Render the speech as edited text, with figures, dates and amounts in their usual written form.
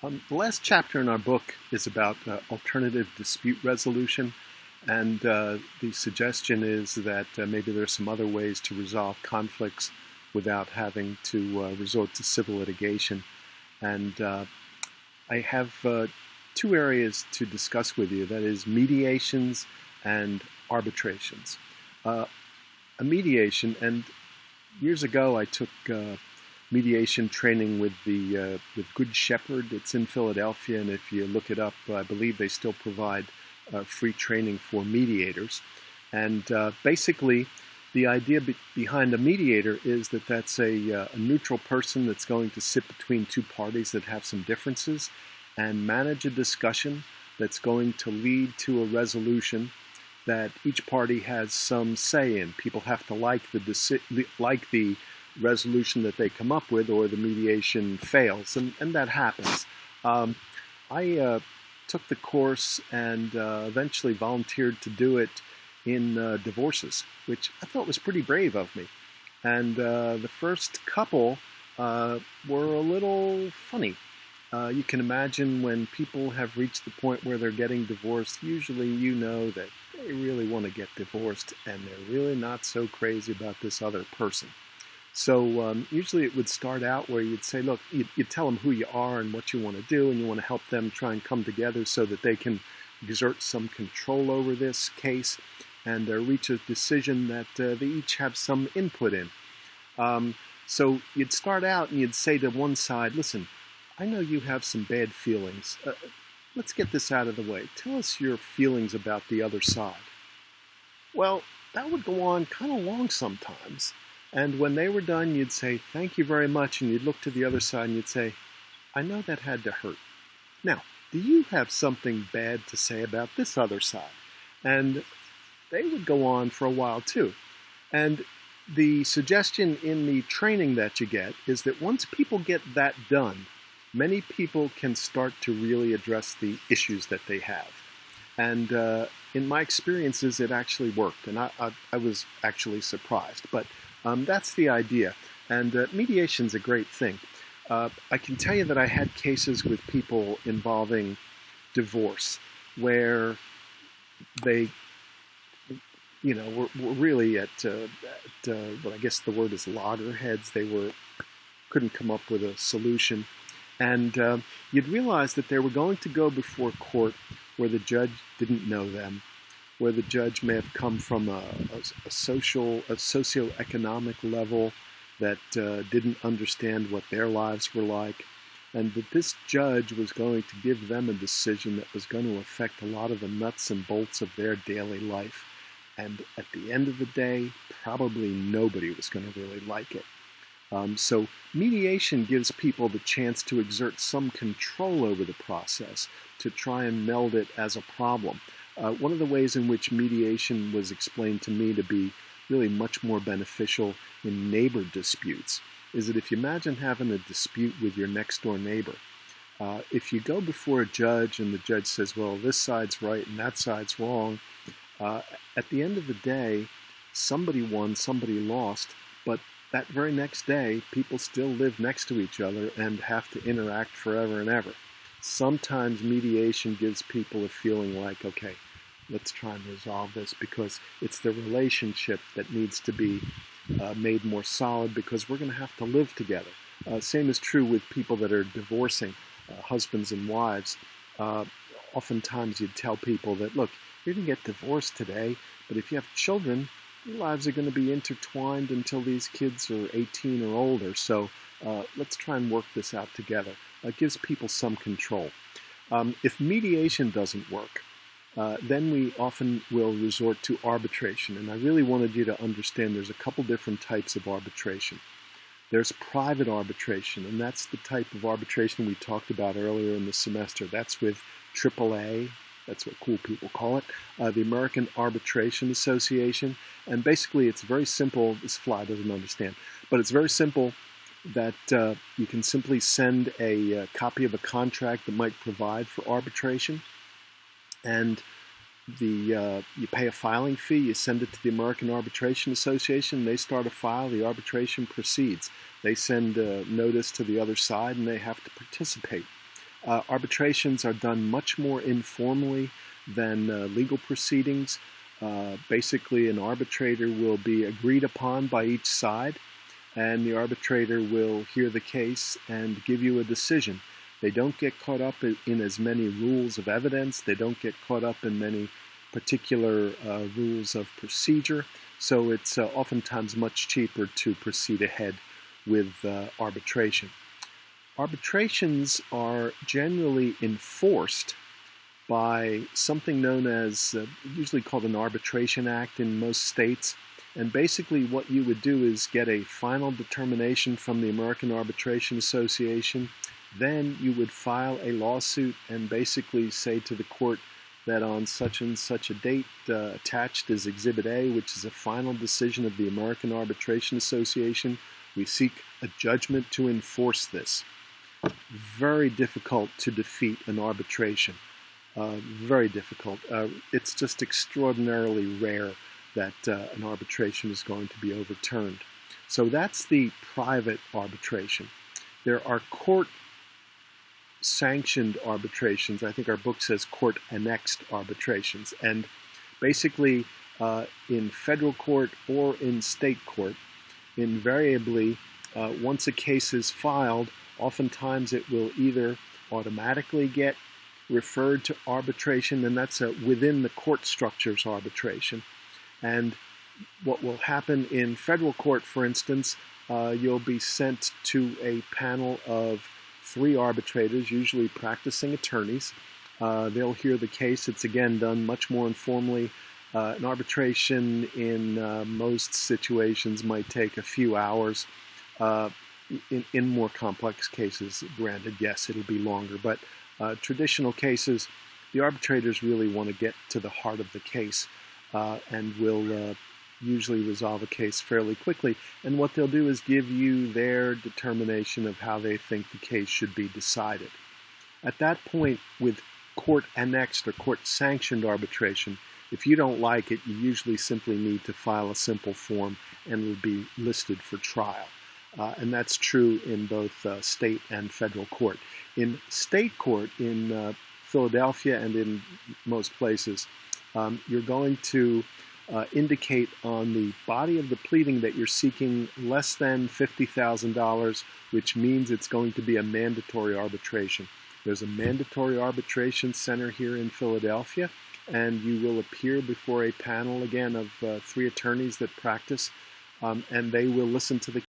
The last chapter in our book is about alternative dispute resolution, and the suggestion is that maybe there are some other ways to resolve conflicts without having to resort to civil litigation. And I have two areas to discuss with you, that is mediations and arbitrations. A mediation, and years ago I took mediation training with Good Shepherd. It's in Philadelphia, and if you look it up, I believe they still provide free training for mediators. And basically, the idea behind a mediator is that that's a neutral person that's going to sit between two parties that have some differences and manage a discussion that's going to lead to a resolution that each party has some say in. People have to like the resolution that they come up with, or the mediation fails, and that happens. I took the course and eventually volunteered to do it in divorces, which I thought was pretty brave of me. And the first couple were a little funny. You can imagine when people have reached the point where they're getting divorced, usually you know that they really want to get divorced and they're really not so crazy about this other person. So usually it would start out where you'd say, look, you tell them who you are and what you want to do, and you want to help them try and come together so that they can exert some control over this case and reach a decision that they each have some input in. So you'd start out and you'd say to one side, listen, I know you have some bad feelings. Let's get this out of the way. Tell us your feelings about the other side. Well, that would go on kind of long sometimes. And when they were done, you'd say, thank you very much. And you'd look to the other side and you'd say, I know that had to hurt. Now, do you have something bad to say about this other side? And they would go on for a while too. And the suggestion in the training that you get is that once people get that done, many people can start to really address the issues that they have. And in my experiences, it actually worked. And I was actually surprised. But that's the idea. And mediation's a great thing. I can tell you that I had cases with people involving divorce where they, were really at what I guess the word is loggerheads. They couldn't come up with a solution. And you'd realize that they were going to go before court where the judge didn't know them, where the judge may have come from a socioeconomic level that didn't understand what their lives were like, and that this judge was going to give them a decision that was going to affect a lot of the nuts and bolts of their daily life. And at the end of the day, probably nobody was going to really like it. So mediation gives people the chance to exert some control over the process, to try and meld it as a problem. One of the ways in which mediation was explained to me to be really much more beneficial in neighbor disputes is that if you imagine having a dispute with your next door neighbor, if you go before a judge and the judge says, well, this side's right and that side's wrong, at the end of the day, somebody won, somebody lost, but that very next day, people still live next to each other and have to interact forever and ever. Sometimes mediation gives people a feeling like, okay, let's try and resolve this, because it's the relationship that needs to be made more solid, because we're going to have to live together. Same is true with people that are divorcing, husbands and wives. Oftentimes you'd tell people that, look, you're going to get divorced today, but if you have children, your lives are going to be intertwined until these kids are 18 or older. So let's try and work this out together. It gives people some control. If mediation doesn't work, then we often will resort to arbitration. And I really wanted you to understand there's a couple different types of arbitration. There's private arbitration, and that's the type of arbitration we talked about earlier in the semester. That's with AAA. That's what cool people call it, the American Arbitration Association. And basically it's very simple. This fly doesn't understand, but it's very simple that you can simply send a copy of a contract that might provide for arbitration, and you pay a filing fee, you send it to the American Arbitration Association, they start a file, the arbitration proceeds. They send a notice to the other side, and they have to participate. Arbitrations are done much more informally than legal proceedings. Basically, an arbitrator will be agreed upon by each side, and the arbitrator will hear the case and give you a decision. They don't get caught up in as many rules of evidence. They don't get caught up in many particular rules of procedure. So it's oftentimes much cheaper to proceed ahead with arbitration. Arbitrations are generally enforced by something known as, usually called an Arbitration Act in most states. And basically what you would do is get a final determination from the American Arbitration Association. Then you would file a lawsuit and basically say to the court that on such and such a date, attached is Exhibit A, which is a final decision of the American Arbitration Association. We seek a judgment to enforce this. Very difficult to defeat an arbitration. Very difficult. It's just extraordinarily rare that an arbitration is going to be overturned. So that's the private arbitration. There are court-sanctioned arbitrations. I think our book says court-annexed arbitrations. And basically, in federal court or in state court, invariably, once a case is filed, oftentimes it will either automatically get referred to arbitration, and that's a within the court structures arbitration. And what will happen in federal court, for instance, you'll be sent to a panel of 3 arbitrators, usually practicing attorneys. They'll hear the case. It's again done much more informally. An arbitration in most situations might take a few hours. In more complex cases, granted, yes, it'll be longer, but traditional cases, the arbitrators really want to get to the heart of the case and will usually resolve a case fairly quickly. And what they'll do is give you their determination of how they think the case should be decided. At that point, with court-annexed or court-sanctioned arbitration, if you don't like it, you usually simply need to file a simple form and will be listed for trial. And that's true in both state and federal court. In state court, in Philadelphia and in most places, you're going to indicate on the body of the pleading that you're seeking less than $50,000, which means it's going to be a mandatory arbitration. There's a mandatory arbitration center here in Philadelphia, and you will appear before a panel, again, of 3 attorneys that practice, and they will listen to the